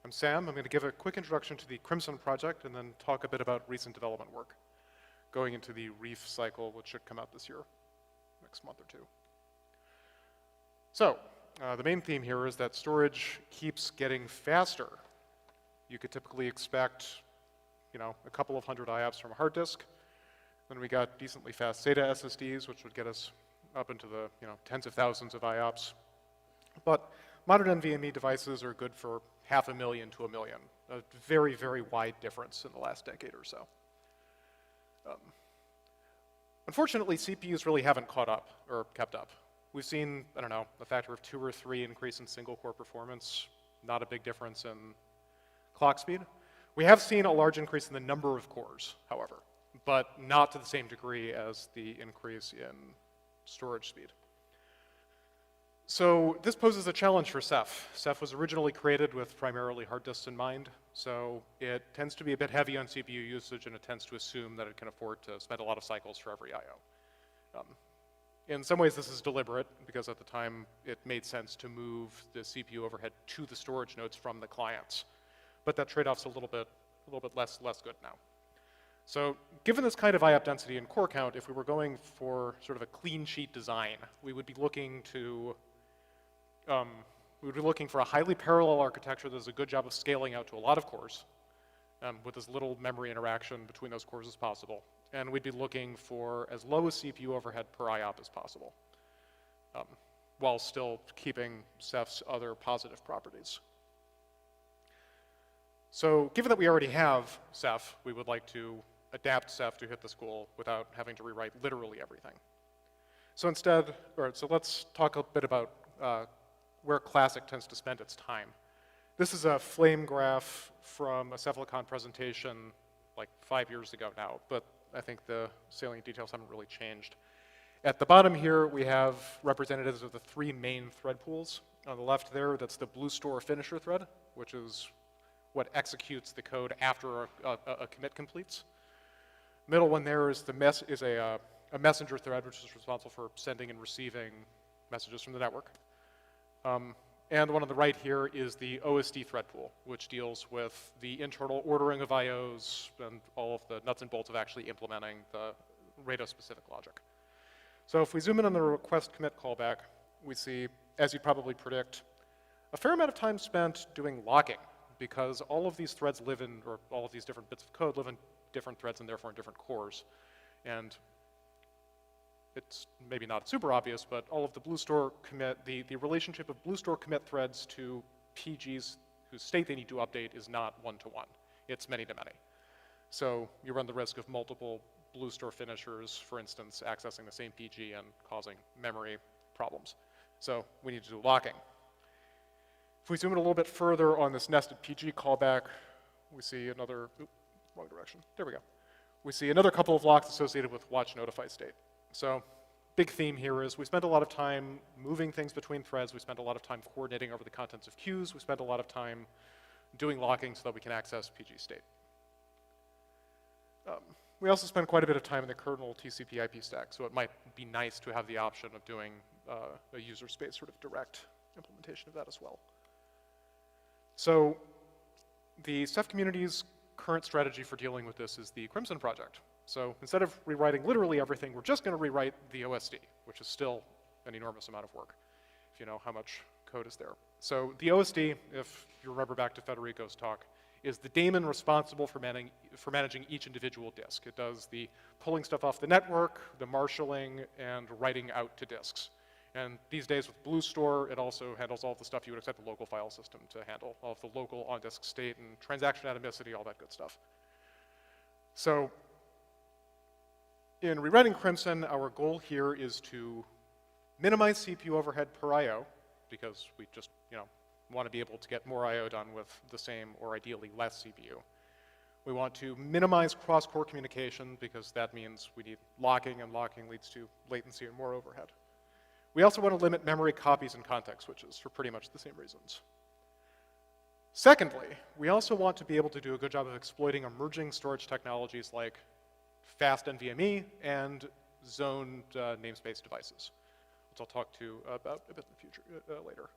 I'm Sam. I'm going to give a quick introduction to the Crimson project and then talk a bit about recent development work going into the Reef cycle, which should come out this year, next month or two. So, the main theme here is that storage keeps getting faster. You could typically expect, a couple of hundred IOPS from a hard disk. Then we got decently fast SATA SSDs, which would get us up into the, tens of thousands of IOPS. But modern NVMe devices are good for 500,000 to 1 million, a very, very wide difference in the last decade or so. Unfortunately, CPUs really haven't caught up or kept up. We've seen, a factor of 2 or 3 increase in single-core performance, not a big difference in clock speed. We have seen a large increase in the number of cores, however, but not to the same degree as the increase in storage speed. So this poses a challenge for Ceph. Ceph was originally created with primarily hard disks in mind, so it tends to be a bit heavy on CPU usage, and it tends to assume that it can afford to spend a lot of cycles for every I/O. In some ways, this is deliberate, because at the time, it made sense to move the CPU overhead to the storage nodes from the clients. But that trade-off's a little bit less good now. So given this kind of IOP density and core count, if we were going for sort of a clean sheet design, we would be looking for a highly parallel architecture that does a good job of scaling out to a lot of cores with as little memory interaction between those cores as possible. And we'd be looking for as low a CPU overhead per IOP as possible, while still keeping Ceph's other positive properties. So given that we already have Ceph, we would like to adapt Ceph to hit this goal without having to rewrite literally everything. So so let's talk a bit about where Classic tends to spend its time. This is a flame graph from a Cephalicon presentation like 5 years ago now, but I think the salient details haven't really changed. At the bottom here, we have representatives of the 3 main thread pools. On the left there, that's the BlueStore finisher thread, which is what executes the code after a commit completes. Middle one there is a messenger thread, which is responsible for sending and receiving messages from the network. And the one on the right here is the OSD thread pool, which deals with the internal ordering of IOs and all of the nuts and bolts of actually implementing the RAIDO-specific logic. So if we zoom in on the request commit callback, we see, as you'd probably predict, a fair amount of time spent doing locking, because all of these threads or all of these different bits of code live in different threads and therefore in different cores. And it's maybe not super obvious, but all of the BlueStore commit, the relationship of BlueStore commit threads to PGs whose state they need to update is not one-to-one. It's many-to-many. So you run the risk of multiple BlueStore finishers, for instance, accessing the same PG and causing memory problems. So we need to do locking. If we zoom in a little bit further on this nested PG callback, we see another, wrong direction, there we go. We see another couple of locks associated with watch notify state. So big theme here is we spend a lot of time moving things between threads, we spend a lot of time coordinating over the contents of queues, we spend a lot of time doing locking so that we can access PG state. We also spend quite a bit of time in the kernel TCP IP stack, so it might be nice to have the option of doing a user space sort of direct implementation of that as well. So the Ceph community's current strategy for dealing with this is the Crimson project. So instead of rewriting literally everything, we're just going to rewrite the OSD, which is still an enormous amount of work, if you know how much code is there. So the OSD, if you remember back to Federico's talk, is the daemon responsible for managing each individual disk. It does the pulling stuff off the network, the marshalling, and writing out to disks. And these days with BlueStore, it also handles all of the stuff you would expect the local file system to handle, all of the local on-disk state and transaction atomicity, all that good stuff. So in rewriting Crimson, our goal here is to minimize CPU overhead per I/O, because we just want to be able to get more I/O done with the same or ideally less CPU. We want to minimize cross-core communication, because that means we need locking, and locking leads to latency and more overhead. We also want to limit memory copies and context switches for pretty much the same reasons. Secondly, we also want to be able to do a good job of exploiting emerging storage technologies like fast NVMe and zoned namespace devices, which I'll talk to about a bit in the future later.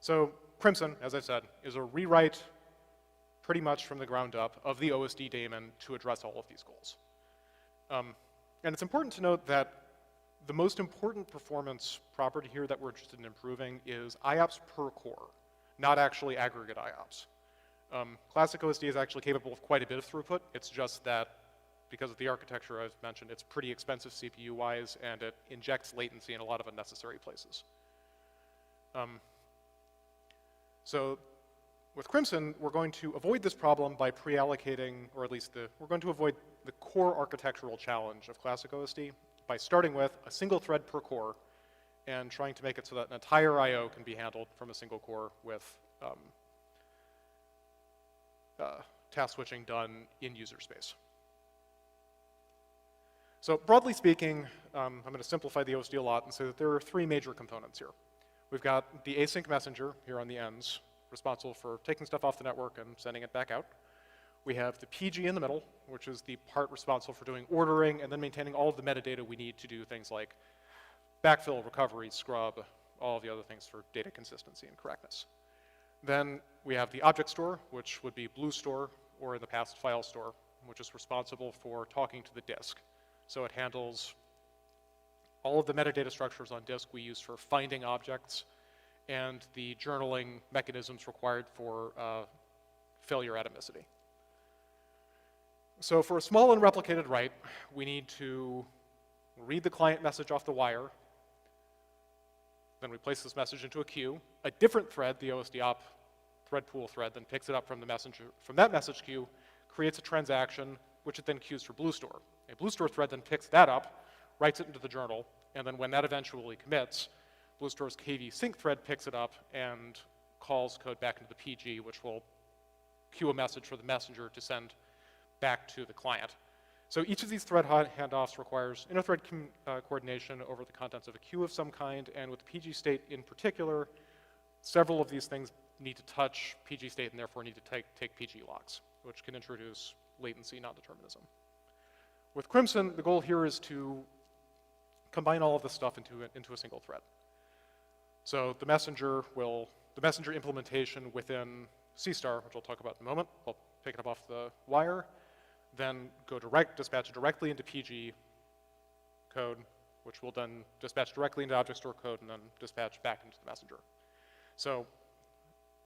So Crimson, as I said, is a rewrite pretty much from the ground up of the OSD daemon to address all of these goals. And it's important to note that the most important performance property here that we're interested in improving is IOPS per core, not actually aggregate IOPS. Classic-OSD is actually capable of quite a bit of throughput. It's just that because of the architecture I've mentioned, it's pretty expensive CPU-wise, and it injects latency in a lot of unnecessary places. So with Crimson, we're going to avoid this problem by pre-allocating, or at least we're going to avoid the core architectural challenge of Classic-OSD by starting with a single thread per core and trying to make it so that an entire I/O can be handled from a single core with task switching done in user space. So broadly speaking, I'm going to simplify the OSD a lot and say that there are three major components here. We've got the async messenger here on the ends, responsible for taking stuff off the network and sending it back out. We have the PG in the middle, which is the part responsible for doing ordering and then maintaining all of the metadata we need to do things like backfill, recovery, scrub, all of the other things for data consistency and correctness. Then we have the object store, which would be Blue Store, or in the past, File Store, which is responsible for talking to the disk. So it handles all of the metadata structures on disk we use for finding objects and the journaling mechanisms required for failure atomicity. So for a small unreplicated write, we need to read the client message off the wire, then we place this message into a queue. A different thread, the OSD op thread pool thread, then picks it up from the messenger, from that message queue, creates a transaction, which it then queues for Blue Store. A Blue Store thread then picks that up, writes it into the journal, and then when that eventually commits, Blue Store's KV sync thread picks it up and calls code back into the PG, which will queue a message for the messenger to send back to the client. So each of these thread handoffs requires inter-thread coordination over the contents of a queue of some kind, and with PG state in particular, several of these things need to touch PG state and therefore need to take PG locks, which can introduce latency non-determinism. With Crimson, the goal here is to combine all of this stuff into a single thread. So the messenger implementation within SeaStore, which I'll talk about in a moment, I'll pick it up off the wire, then go dispatch directly into PG code, which will then dispatch directly into object store code and then dispatch back into the messenger. So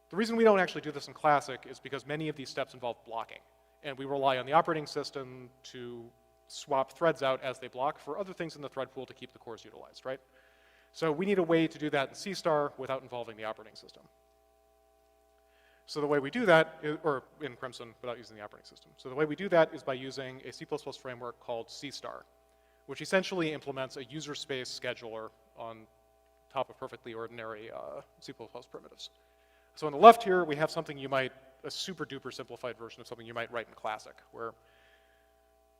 the reason we don't actually do this in Classic is because many of these steps involve blocking, and we rely on the operating system to swap threads out as they block for other things in the thread pool to keep the cores utilized, right? So we need a way to do that in SeaStore without involving the operating system. So the way we do that, or in Crimson without using the operating system. So the way we do that is by using a C++ framework called SeaStore, which essentially implements a user space scheduler on top of perfectly ordinary C++ primitives. So on the left here, we have something a super duper simplified version of something you might write in Classic, where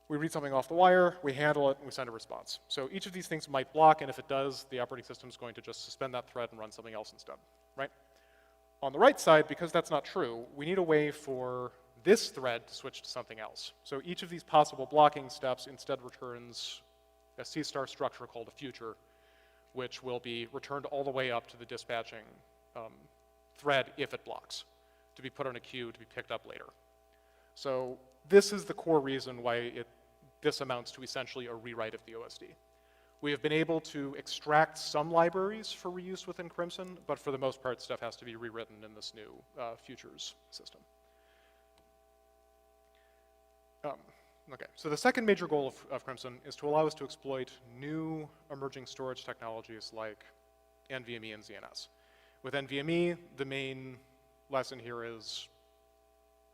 we read something off the wire, we handle it, and we send a response. So each of these things might block, and if it does, the operating system is going to just suspend that thread and run something else instead, right? On the right side, because that's not true, we need a way for this thread to switch to something else. So each of these possible blocking steps instead returns a C-star structure called a future, which will be returned all the way up to the dispatching thread if it blocks, to be put on a queue to be picked up later. So this is the core reason why this amounts to essentially a rewrite of the OSD. We have been able to extract some libraries for reuse within Crimson, but for the most part, stuff has to be rewritten in this new futures system. Okay, so the second major goal of Crimson is to allow us to exploit new emerging storage technologies like NVMe and ZNS. With NVMe, the main lesson here is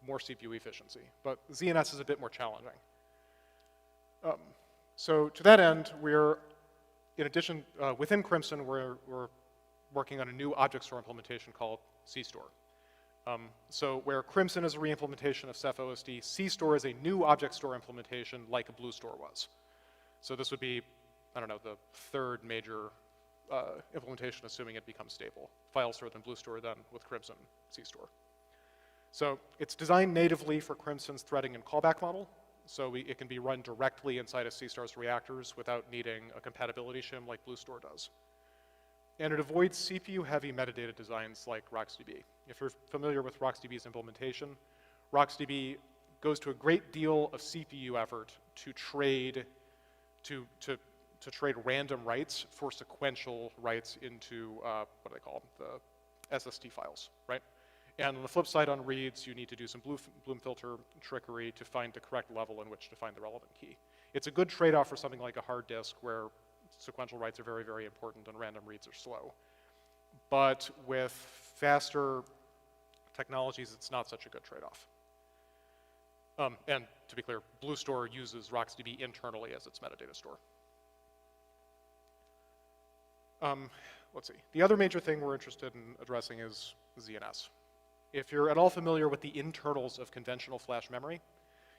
more CPU efficiency, but ZNS is a bit more challenging. So to that end, in addition, within Crimson, we're working on a new object store implementation called SeaStore. So where Crimson is a re-implementation of ceph-osd, SeaStore is a new object store implementation like a Blue Store was. So this would be, I don't know, the third major implementation, assuming it becomes stable. File store, then Blue Store, then with Crimson, SeaStore. So it's designed natively for Crimson's threading and callback model. So it can be run directly inside of SeaStore's reactors without needing a compatibility shim like Blue Store does. And it avoids CPU-heavy metadata designs like RocksDB. If you're familiar with RocksDB's implementation, RocksDB goes to a great deal of CPU effort to trade trade random writes for sequential writes into what do they call them? The SSD files, right? And on the flip side, on reads, you need to do some Bloom filter trickery to find the correct level in which to find the relevant key. It's a good trade-off for something like a hard disk where sequential writes are very, very important and random reads are slow. But with faster technologies, it's not such a good trade-off. And to be clear, BlueStore uses RocksDB internally as its metadata store. Let's see. The other major thing we're interested in addressing is ZNS. If you're at all familiar with the internals of conventional flash memory,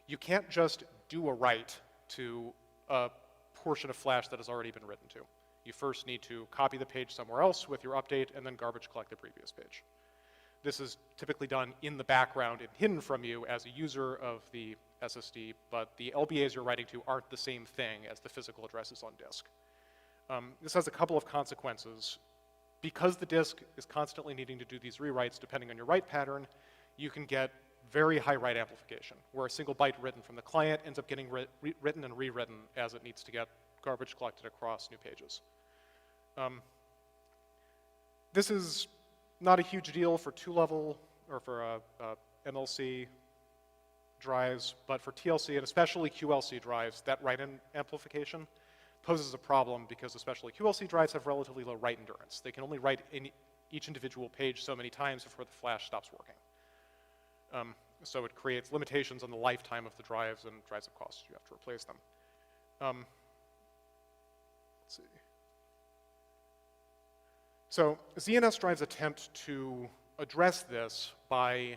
you can't just do a write to a portion of flash that has already been written to. You first need to copy the page somewhere else with your update and then garbage collect the previous page. This is typically done in the background and hidden from you as a user of the SSD, but the LBAs you're writing to aren't the same thing as the physical addresses on disk. This has a couple of consequences. Because the disk is constantly needing to do these rewrites depending on your write pattern, you can get very high write amplification, where a single byte written from the client ends up getting written and rewritten as it needs to get garbage collected across new pages. This is not a huge deal for two-level or for MLC drives, but for TLC and especially QLC drives, that write amplification poses a problem because especially QLC drives have relatively low write endurance. They can only write in each individual page so many times before the flash stops working. So it creates limitations on the lifetime of the drives and drives up costs. You have to replace them. Let's see. So ZNS drives attempt to address this by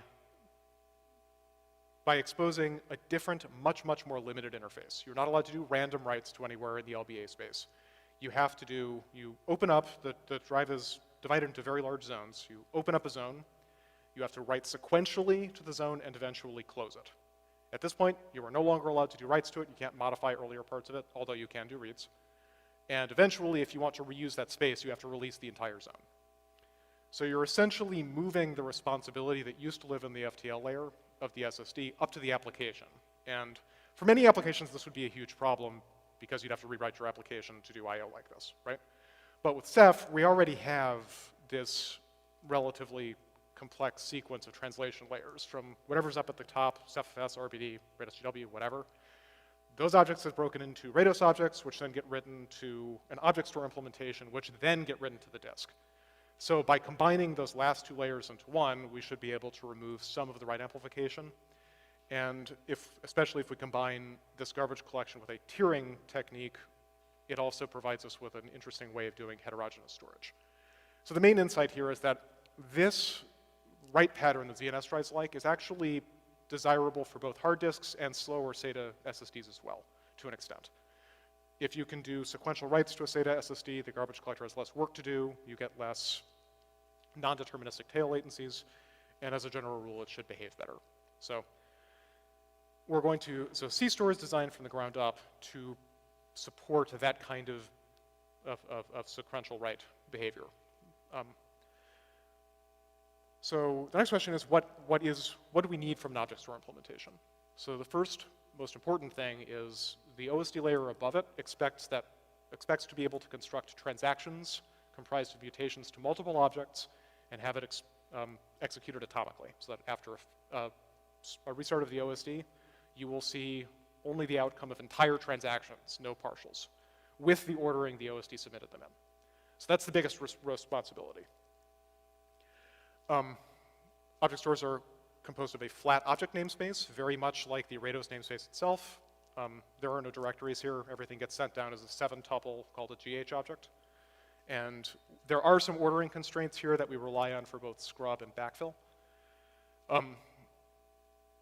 exposing a different, much, much more limited interface. You're not allowed to do random writes to anywhere in the LBA space. You have to do, you open up, the drive is divided into very large zones. You open up a zone, you have to write sequentially to the zone and eventually close it. At this point, you are no longer allowed to do writes to it. You can't modify earlier parts of it, although you can do reads. And eventually, if you want to reuse that space, you have to release the entire zone. So you're essentially moving the responsibility that used to live in the FTL layer of the SSD up to the application. And for many applications, this would be a huge problem because you'd have to rewrite your application to do I/O like this, right? But with Ceph, we already have this relatively complex sequence of translation layers from whatever's up at the top, ceph-OSD, RBD, RADOS-GW, whatever. Those objects are broken into RADOS objects, which then get written to an object store implementation, which then get written to the disk. So by combining those last two layers into one, we should be able to remove some of the write amplification. And especially if we combine this garbage collection with a tiering technique, it also provides us with an interesting way of doing heterogeneous storage. So the main insight here is that this write pattern that ZNS drives like is actually desirable for both hard disks and slower SATA SSDs as well, to an extent. If you can do sequential writes to a SATA SSD, the garbage collector has less work to do, you get less non-deterministic tail latencies, and as a general rule, it should behave better. So so SeaStore is designed from the ground up to support that kind of sequential write behavior. So the next question is, what do we need from an object store implementation? So the first most important thing is the OSD layer above it expects to be able to construct transactions comprised of mutations to multiple objects and have it executed atomically, so that after a restart of the OSD, you will see only the outcome of entire transactions, no partials, with the ordering the OSD submitted them in. So that's the biggest responsibility. Object stores are composed of a flat object namespace, very much like the RADOS namespace itself. There are no directories here. Everything gets sent down as a 7-tuple called a GH object. And there are some ordering constraints here that we rely on for both scrub and backfill.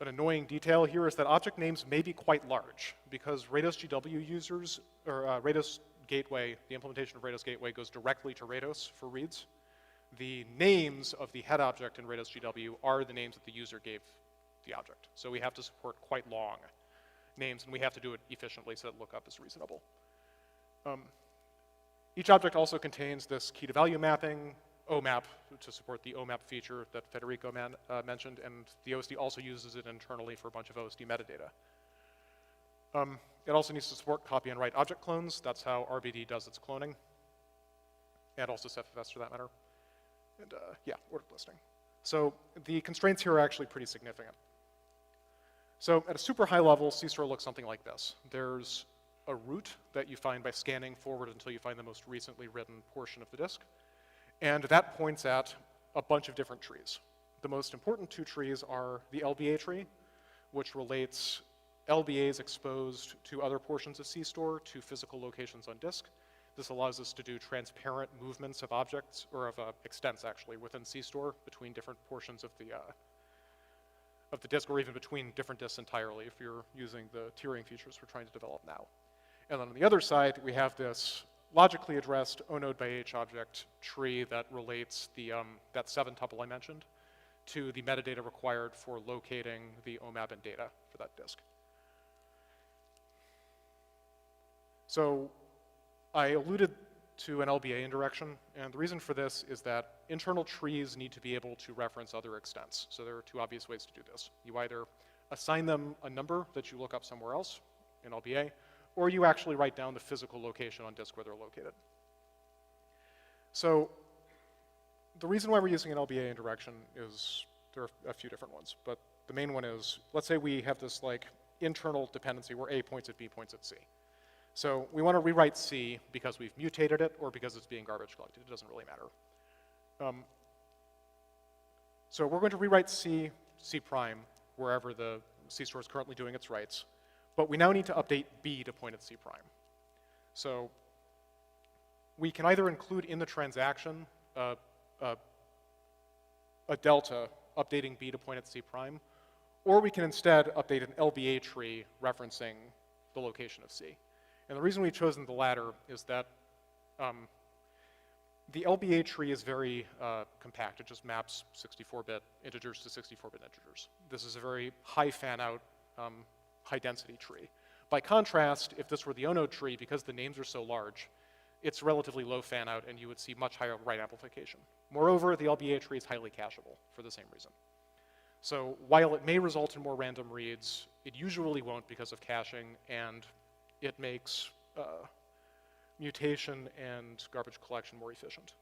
An annoying detail here is that object names may be quite large because RADOS-GW users, or RADOS gateway, the implementation of RADOS gateway goes directly to RADOS for reads. The names of the head object in RADOS-GW are the names that the user gave the object. So we have to support quite long names, and we have to do it efficiently so that lookup is reasonable. Each object also contains this key to value mapping, OMAP, to support the OMAP feature that Federico mentioned, and the OSD also uses it internally for a bunch of OSD metadata. It also needs to support copy and write object clones. That's how RBD does its cloning, and also ceph-osd for that matter. And yeah, ordered listing. So the constraints here are actually pretty significant. So at a super high level, SeaStore looks something like this. There's a root that you find by scanning forward until you find the most recently written portion of the disk. And that points at a bunch of different trees. The most important two trees are the LBA tree, which relates LBAs exposed to other portions of SeaStore to physical locations on disk. This allows us to do transparent movements of objects, or of extents actually, within SeaStore between different portions of the disk, or even between different disks entirely if you're using the tiering features we're trying to develop now. And then on the other side, we have this logically addressed onode by H object tree that relates that 7 tuple I mentioned to the metadata required for locating the OMAP and data for that disk. So I alluded to an LBA indirection, and the reason for this is that internal trees need to be able to reference other extents. So there are two obvious ways to do this. You either assign them a number that you look up somewhere else in LBA, or you actually write down the physical location on disk where they're located. So the reason why we're using an LBA indirection is, there are a few different ones, but the main one is, let's say we have this like internal dependency where A points at B points at C. So we want to rewrite C because we've mutated it or because it's being garbage collected. It doesn't really matter. So we're going to rewrite C prime wherever the SeaStore is currently doing its writes. But we now need to update B to point at C prime. So we can either include in the transaction a delta updating B to point at C prime, or we can instead update an LBA tree referencing the location of C. And the reason we've chosen the latter is that the LBA tree is very compact. It just maps 64-bit integers to 64-bit integers. This is a very high fan-out, high-density tree. By contrast, if this were the onode tree, because the names are so large, it's relatively low fan-out, and you would see much higher write amplification. Moreover, the LBA tree is highly cacheable for the same reason. So while it may result in more random reads, it usually won't because of caching, and it makes mutation and garbage collection more efficient.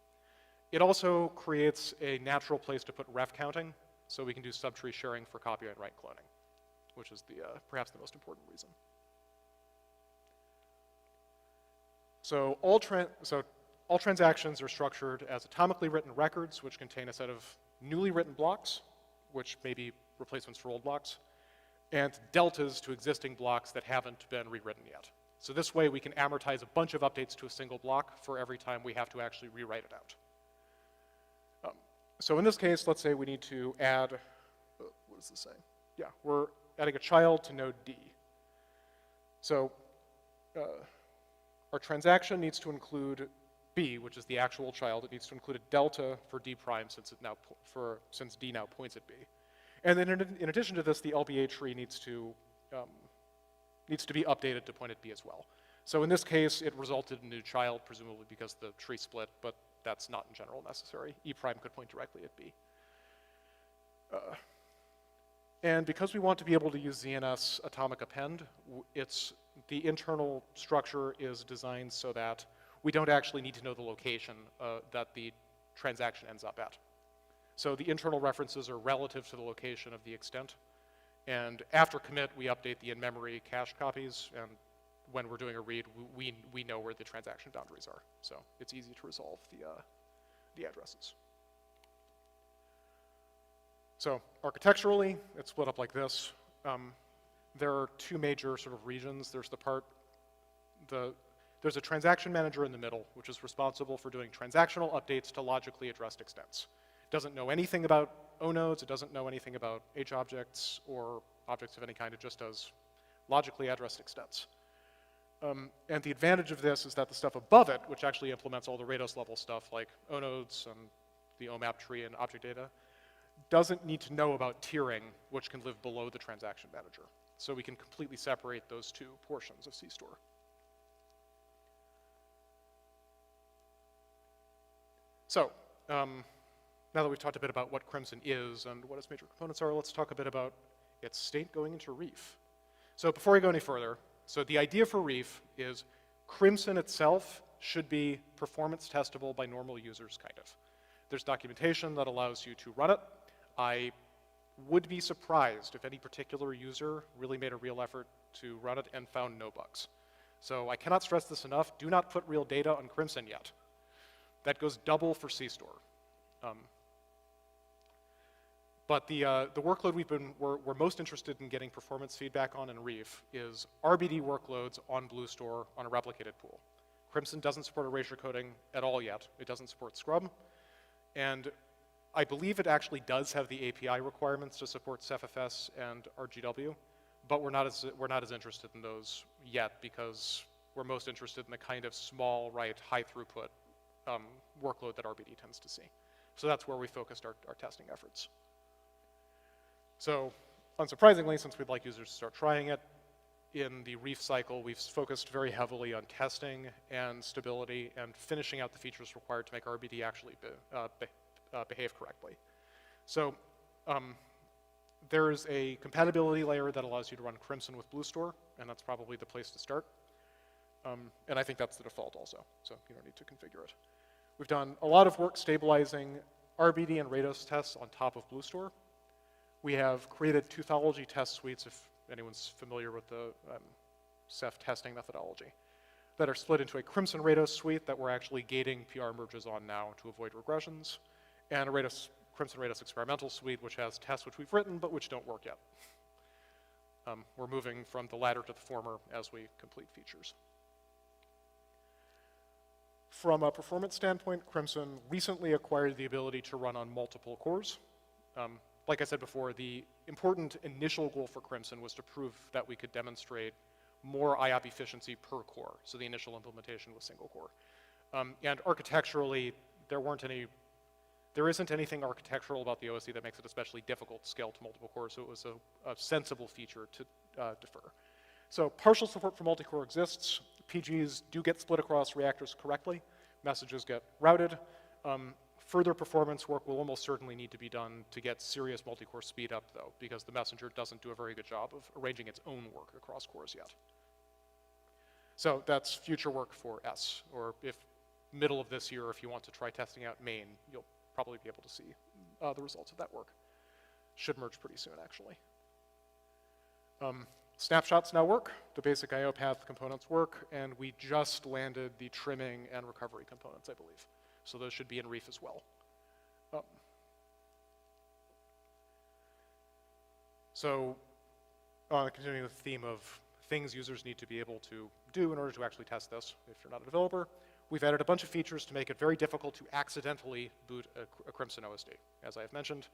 It also creates a natural place to put ref counting, so we can do subtree sharing for copy and write cloning, which is perhaps the most important reason. So all transactions are structured as atomically written records, which contain a set of newly written blocks, which may be replacements for old blocks, and deltas to existing blocks that haven't been rewritten yet. So this way we can amortize a bunch of updates to a single block for every time we have to actually rewrite it out. So in this case, let's say we need to add, what does this say? Yeah, we're adding a child to node D. So our transaction needs to include B, which is the actual child. It needs to include a delta for D prime since D now points at B. And then in addition to this, the LBA tree needs to be updated to point at B as well. So in this case, it resulted in a new child, presumably because the tree split, but that's not in general necessary. E prime could point directly at B. And because we want to be able to use ZNS atomic append, the internal structure is designed so that we don't actually need to know the location that the transaction ends up at. So the internal references are relative to the location of the extent. And after commit, we update the in-memory cache copies, and when we're doing a read, we know where the transaction boundaries are. So it's easy to resolve the addresses. So architecturally, it's split up like this. There are two major sort of regions. There's a transaction manager in the middle, which is responsible for doing transactional updates to logically addressed extents. It doesn't know anything about O-nodes, it doesn't know anything about H objects or objects of any kind, it just does logically addressed extents. And the advantage of this is that the stuff above it, which actually implements all the Rados level stuff like O-nodes and the OMAP tree and object data, doesn't need to know about tiering, which can live below the transaction manager. So we can completely separate those two portions of SeaStore. So, now that we've talked a bit about what Crimson is and what its major components are, let's talk a bit about its state going into Reef. So before I go any further, so the idea for Reef is Crimson itself should be performance testable by normal users, kind of. There's documentation that allows you to run it. I would be surprised if any particular user really made a real effort to run it and found no bugs. So I cannot stress this enough, do not put real data on Crimson yet. That goes double for SeaStore. But the workload we're most interested in getting performance feedback on in Reef is RBD workloads on BlueStore on a replicated pool. Crimson doesn't support erasure coding at all yet. It doesn't support scrub. And I believe it actually does have the API requirements to support ceph-OSD and RGW, but we're not as interested in those yet because we're most interested in the kind of small, high throughput workload that RBD tends to see. So that's where we focused our testing efforts. So unsurprisingly, since we'd like users to start trying it, in the Reef cycle, we've focused very heavily on testing and stability and finishing out the features required to make RBD actually behave correctly. So there's a compatibility layer that allows you to run Crimson with BlueStore, and that's probably the place to start. And I think that's the default also, so you don't need to configure it. We've done a lot of work stabilizing RBD and Rados tests on top of BlueStore. We have created Toothology test suites, if anyone's familiar with the Ceph testing methodology, that are split into a Crimson Rados suite that we're actually gating PR merges on now to avoid regressions, and a Crimson Rados experimental suite, which has tests which we've written but which don't work yet. We're moving from the latter to the former as we complete features. From a performance standpoint, Crimson recently acquired the ability to run on multiple cores. Like I said before, the important initial goal for Crimson was to prove that we could demonstrate more IOP efficiency per core. So the initial implementation was single core. And architecturally, there isn't anything architectural about the OSD that makes it especially difficult to scale to multiple cores, so it was a sensible feature to defer. So partial support for multi-core exists. PGs do get split across reactors correctly. Messages get routed. Further performance work will almost certainly need to be done to get serious multi-core speed up, though, because the messenger doesn't do a very good job of arranging its own work across cores yet. So that's future work for S, or if middle of this year, if you want to try testing out main, you'll probably be able to see the results of that work. Should merge pretty soon, actually. Snapshots now work. The basic IO path components work, and we just landed the trimming and recovery components, I believe. So those should be in Reef as well. So continuing with the theme of things users need to be able to do in order to actually test this if you're not a developer, we've added a bunch of features to make it very difficult to accidentally boot a Crimson-OSD. As I have mentioned,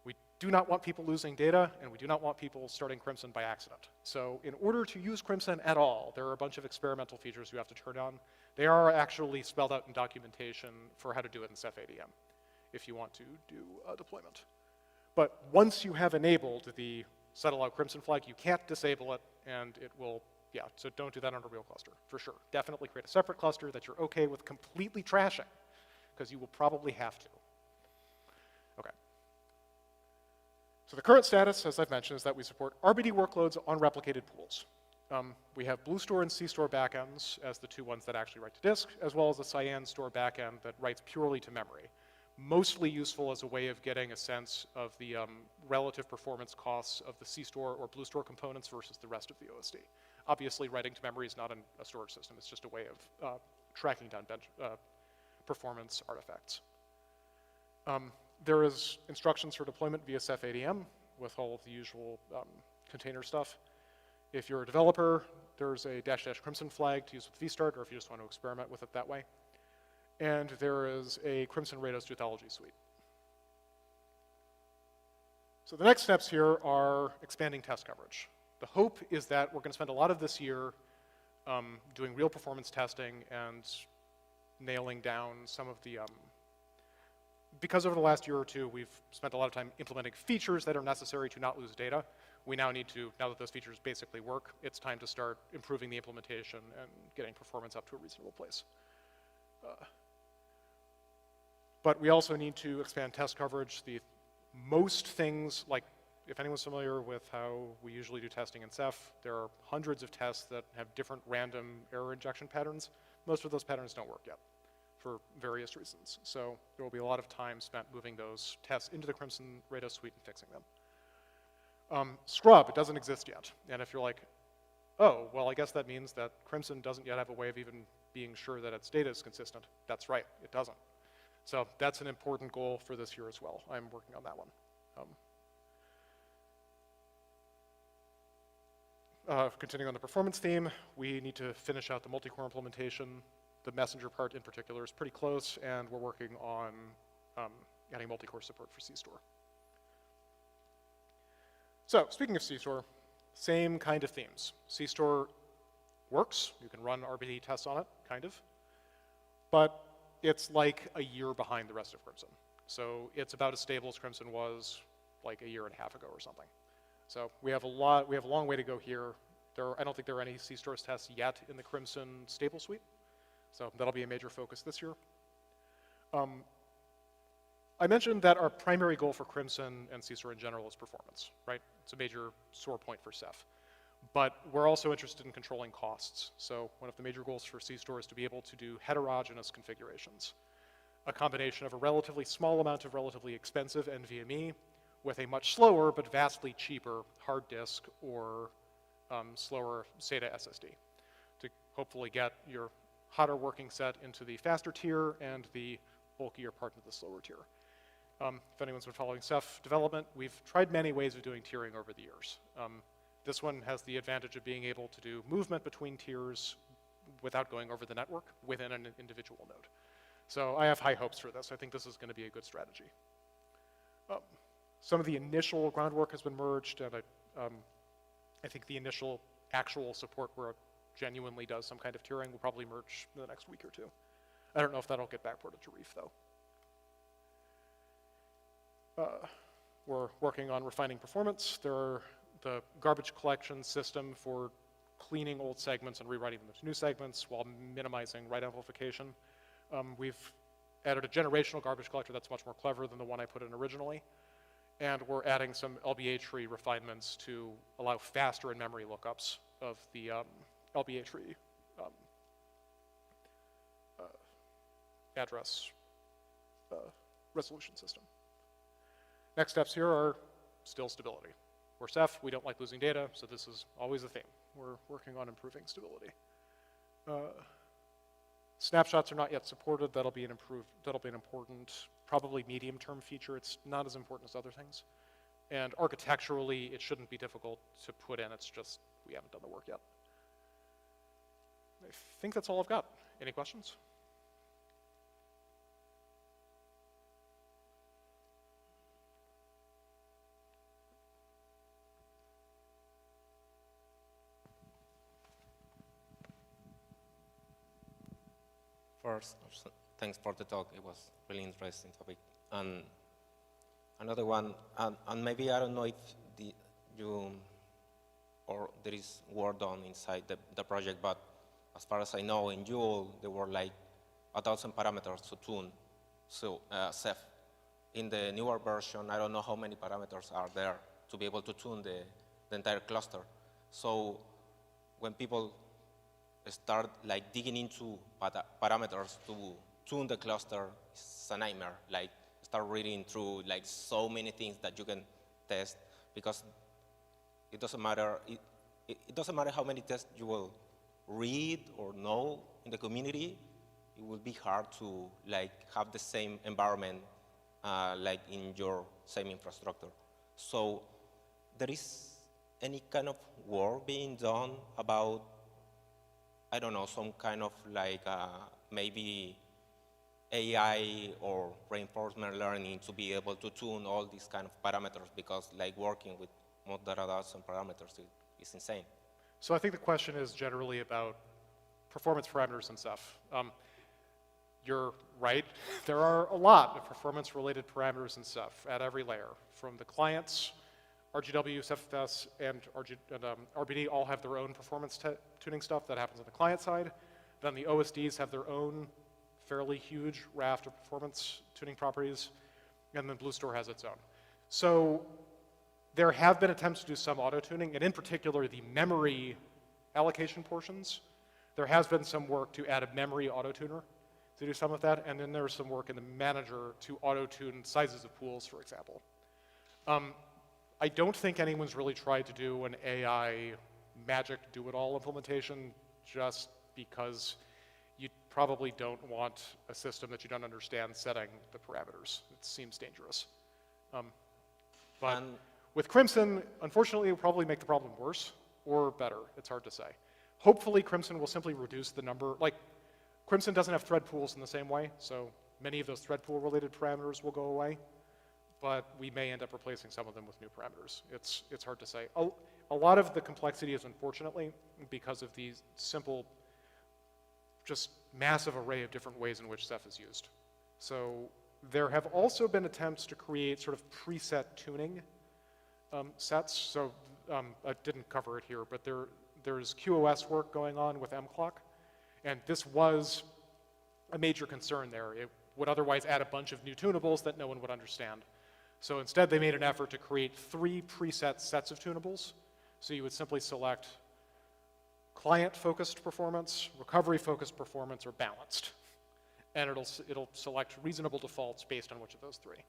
we do not want people losing data, and we do not want people starting Crimson by accident. So in order to use Crimson at all, there are a bunch of experimental features you have to turn on. They are actually spelled out in documentation for how to do it in ceph-ADM if you want to do a deployment. But once you have enabled the set allow Crimson flag, you can't disable it, and it will, yeah, so don't do that on a real cluster, for sure. Definitely create a separate cluster that you're okay with completely trashing, because you will probably have to. Okay. So the current status, as I've mentioned, is that we support RBD workloads on replicated pools. We have BlueStore and SeaStore backends as the two ones that actually write to disk, as well as a CyanStore backend that writes purely to memory. Mostly useful as a way of getting a sense of the relative performance costs of the SeaStore or BlueStore components versus the rest of the OSD. Obviously, writing to memory is not a storage system. It's just a way of tracking down performance artifacts. There is instructions for deployment via ceph-ADM with all of the usual container stuff. If you're a developer, there's a -- Crimson flag to use with vstart, or if you just want to experiment with it that way. And there is a Crimson Rados Toothology suite. So the next steps here are expanding test coverage. The hope is that we're going to spend a lot of this year doing real performance testing and nailing down some of the, because over the last year or two, we've spent a lot of time implementing features that are necessary to not lose data. We now need to, now that those features basically work, it's time to start improving the implementation and getting performance up to a reasonable place. But we also need to expand test coverage. Most things, like if anyone's familiar with how we usually do testing in Ceph, there are hundreds of tests that have different random error injection patterns. Most of those patterns don't work yet for various reasons. So there will be a lot of time spent moving those tests into the Crimson Rados suite and fixing them. Scrub, it doesn't exist yet. And if you're like, oh, well, I guess that means that Crimson doesn't yet have a way of even being sure that its data is consistent. That's right, it doesn't. So that's an important goal for this year as well. I'm working on that one. Continuing on the performance theme, we need to finish out the multi-core implementation. The messenger part in particular is pretty close, and we're working on adding multi-core support for SeaStore. So speaking of SeaStore, same kind of themes. SeaStore works. You can run RBD tests on it, kind of. But it's like a year behind the rest of Crimson. So it's about as stable as Crimson was like a year and a half ago or something. So we have a long way to go here. I don't think there are any SeaStore tests yet in the Crimson stable suite. So that'll be a major focus this year. I mentioned that our primary goal for Crimson and SeaStore in general is performance, right? It's a major sore point for Ceph. But we're also interested in controlling costs. So one of the major goals for SeaStore is to be able to do heterogeneous configurations, a combination of a relatively small amount of relatively expensive NVMe with a much slower but vastly cheaper hard disk or slower SATA SSD to hopefully get your hotter working set into the faster tier and the bulkier part into the slower tier. If anyone's been following Ceph development, we've tried many ways of doing tiering over the years. This one has the advantage of being able to do movement between tiers without going over the network within an individual node. So I have high hopes for this. I think this is going to be a good strategy. Some of the initial groundwork has been merged, and I think the initial actual support where it genuinely does some kind of tiering will probably merge in the next week or two. I don't know if that'll get backported to Reef, though. We're working on refining performance. There are the garbage collection system for cleaning old segments and rewriting them into new segments while minimizing write amplification. We've added a generational garbage collector that's much more clever than the one I put in originally. And we're adding some LBA tree refinements to allow faster in-memory lookups of the LBA tree address resolution system. Next steps here are still stability. We're Ceph, we don't like losing data, so this is always a theme. We're working on improving stability. Snapshots are not yet supported. That'll be an important, probably medium-term feature. It's not as important as other things. And architecturally, it shouldn't be difficult to put in. It's just we haven't done the work yet. I think that's all I've got. Any questions? First, thanks for the talk. It was really interesting topic. And another one, and maybe I don't know if there is work done inside the project, but as far as I know, in Joule there were like 1,000 parameters to tune. So Ceph. In the newer version, I don't know how many parameters are there to be able to tune the entire cluster. So when people start like digging into parameters to tune the cluster, it's a nightmare. Like start reading through like so many things that you can test, because it doesn't matter. It doesn't matter how many tests you will read or know in the community. It will be hard to like have the same environment like in your same infrastructure. So there is any kind of work being done about, I don't know, some kind of like maybe AI or reinforcement learning to be able to tune all these kind of parameters, because like working with more than 1,000 parameters is insane. So I think the question is generally about performance parameters in Ceph. You're right, there are a lot of performance-related parameters in Ceph at every layer. From the clients, RGW, ceph-OSD, and RBD all have their own performance tuning stuff that happens on the client side. Then the OSDs have their own fairly huge raft of performance tuning properties, and then BlueStore has its own. So there have been attempts to do some auto-tuning, and in particular, the memory allocation portions. There has been some work to add a memory auto-tuner to do some of that, and then there's some work in the manager to auto-tune sizes of pools, for example. I don't think anyone's really tried to do an AI magic do-it-all implementation just because you probably don't want a system that you don't understand setting the parameters. It seems dangerous. But with Crimson, unfortunately, it will probably make the problem worse or better. It's hard to say. Hopefully, Crimson will simply reduce the number. Like, Crimson doesn't have thread pools in the same way, so many of those thread pool-related parameters will go away. But we may end up replacing some of them with new parameters. It's hard to say. A lot of the complexity is, unfortunately, because of these simple, just massive array of different ways in which ceph is used. So there have also been attempts to create sort of preset tuning sets. So I didn't cover it here, but there's QoS work going on with mClock. And this was a major concern there. It would otherwise add a bunch of new tunables that no one would understand. So instead, they made an effort to create 3 preset sets of tunables. So you would simply select client-focused performance, recovery-focused performance, or balanced. And it'll select reasonable defaults based on which of those 3.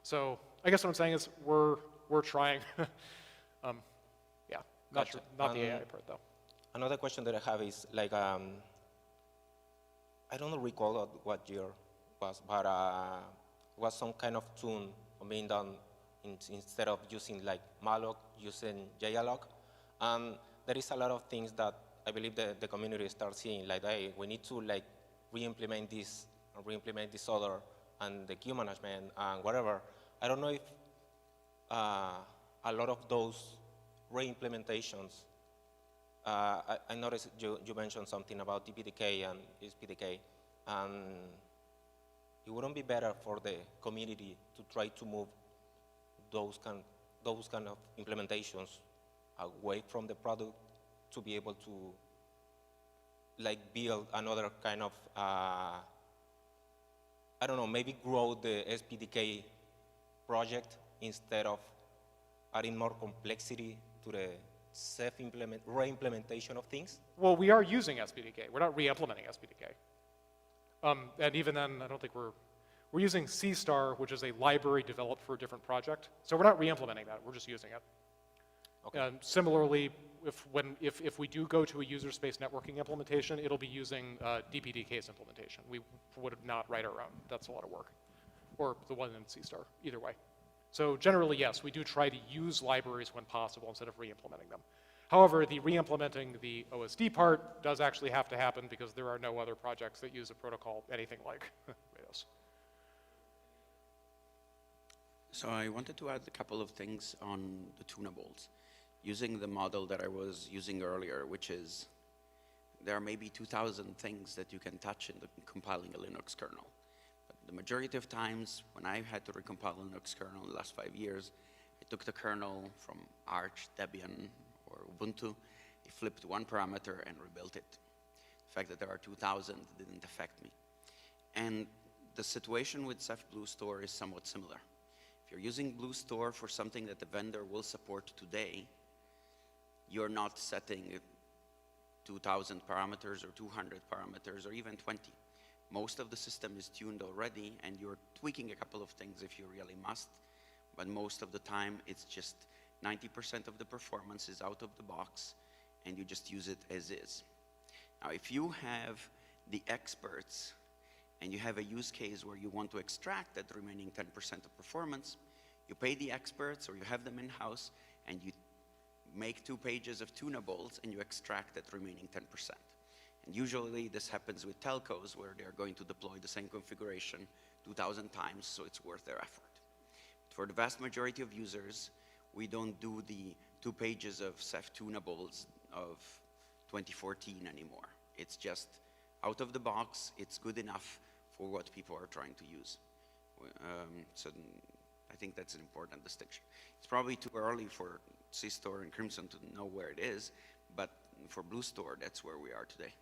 So I guess what I'm saying is we're trying. Yeah, Gotcha. not the AI part, though. Another question that I have is, like, I don't recall what year was, but was some kind of tune being done instead of using like malloc, using jalloc. There is a lot of things that I believe the community starts seeing, like, hey, we need to like re-implement this or re-implement this other, and the queue management and whatever. I don't know if a lot of those re-implementations, I noticed you mentioned something about DPDK and SPDK, and it wouldn't be better for the community to try to move those kind of implementations away from the product to be able to like build another kind of, I don't know, maybe grow the SPDK project instead of adding more complexity to the re-implementation of things? Well, we are using SPDK. We're not re-implementing SPDK. And even then, I don't think we're using SeaStore, which is a library developed for a different project. So we're not re-implementing that. We're just using it. Okay. And similarly, if we do go to a user space networking implementation, it'll be using DPDK's implementation. We would not write our own. That's a lot of work. Or the one in SeaStore, either way. So generally, yes, we do try to use libraries when possible instead of re-implementing them. However, the re-implementing the OSD part does actually have to happen because there are no other projects that use a protocol anything like Rados. So I wanted to add a couple of things on the tunables, using the model that I was using earlier, which is there are maybe 2,000 things that you can touch in compiling a Linux kernel. But the majority of times when I had to recompile a Linux kernel in the last 5 years, I took the kernel from Arch, Debian, or Ubuntu, I flipped one parameter and rebuilt it. The fact that there are 2,000 didn't affect me. And the situation with Ceph BlueStore is somewhat similar. If you're using BlueStore for something that the vendor will support today, you're not setting 2,000 parameters or 200 parameters or even 20. Most of the system is tuned already, and you're tweaking a couple of things if you really must, but most of the time it's just 90% of the performance is out of the box, and you just use it as is. Now, if you have the experts and you have a use case where you want to extract that remaining 10% of performance, you pay the experts or you have them in-house, and you make 2 pages of tunables and you extract that remaining 10%. And usually this happens with telcos where they're going to deploy the same configuration 2,000 times, so it's worth their effort. But for the vast majority of users, we don't do the 2 pages of Ceph tunables of 2014 anymore. It's just out of the box, it's good enough for what people are trying to use. So I think that's an important distinction. It's probably too early for SeaStore and Crimson to know where it is, but for BlueStore, that's where we are today.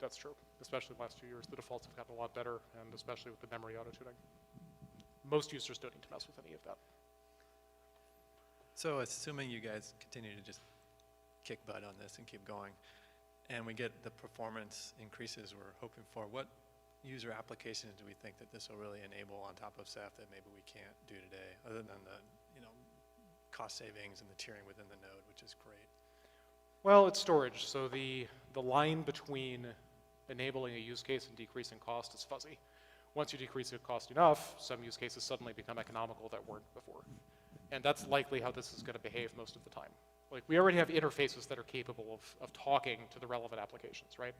that's true. Especially the last 2 years, the defaults have gotten a lot better, and especially with the memory auto-tuning. Most users don't need to mess with any of that. So assuming you guys continue to just kick butt on this and keep going, and we get the performance increases we're hoping for, what user applications do we think that this will really enable on top of Ceph that maybe we can't do today, other than the cost savings and the tiering within the node, which is great? Well, it's storage, so the line between enabling a use case and decreasing cost is fuzzy. Once you decrease the cost enough, some use cases suddenly become economical that weren't before. And that's likely how this is going to behave most of the time. Like, we already have interfaces that are capable of talking to the relevant applications, right?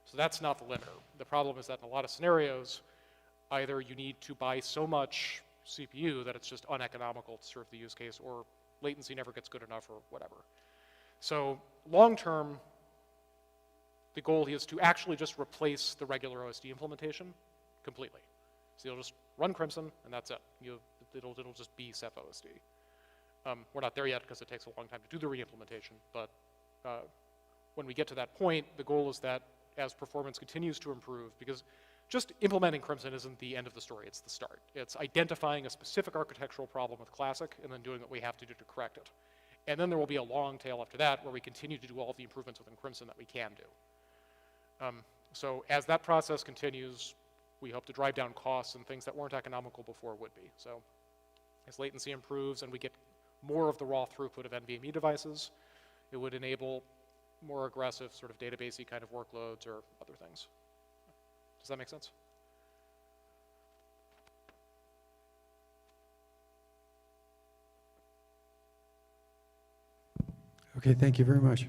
So that's not the limiter. The problem is that in a lot of scenarios, either you need to buy so much CPU that it's just uneconomical to serve the use case, or latency never gets good enough, or whatever. So long term, the goal is to actually just replace the regular OSD implementation completely. So you'll just run Crimson, and that's it. It'll just be ceph-OSD. We're not there yet because it takes a long time to do the re-implementation, but when we get to that point, the goal is that as performance continues to improve, because just implementing Crimson isn't the end of the story, it's the start. It's identifying a specific architectural problem with Classic and then doing what we have to do to correct it. And then there will be a long tail after that where we continue to do all of the improvements within Crimson that we can do. So as that process continues, we hope to drive down costs, and things that weren't economical before would be. So as latency improves and we get more of the raw throughput of NVMe devices, it would enable more aggressive sort of database-y kind of workloads or other things. Does that make sense? Okay, thank you very much.